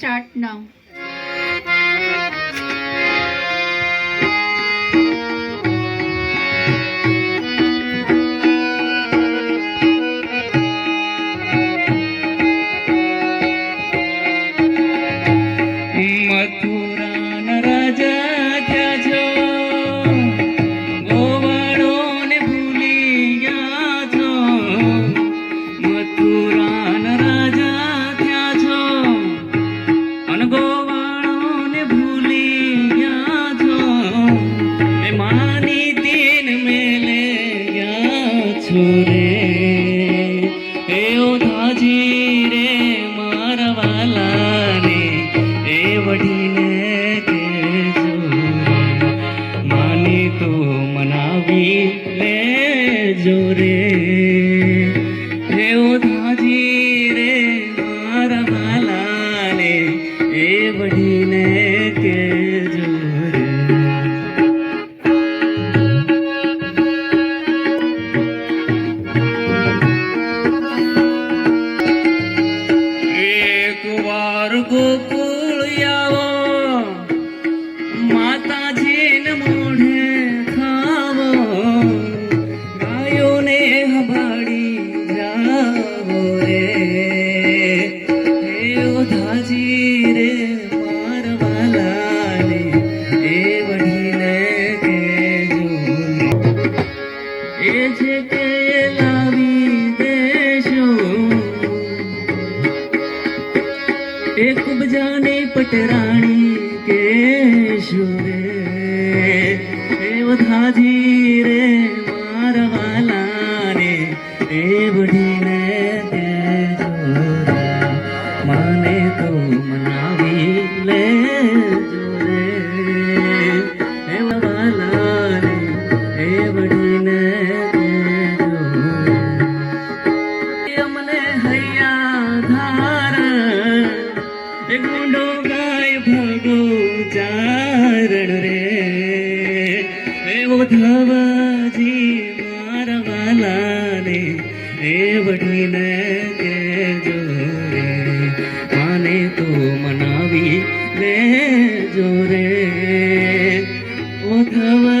start now. पटराणी के शुरे धाजी रे मारवाला रे बढ़ीने दे जोरे माने तो मनावी ले जोरे वाला रे बढ़ीने दे जोरे अमने हैया धार गुंडो भगो चारण रे धवजी मारवाला रे बढ़ीने के जोरे माने तो मनावी ले जोरे धव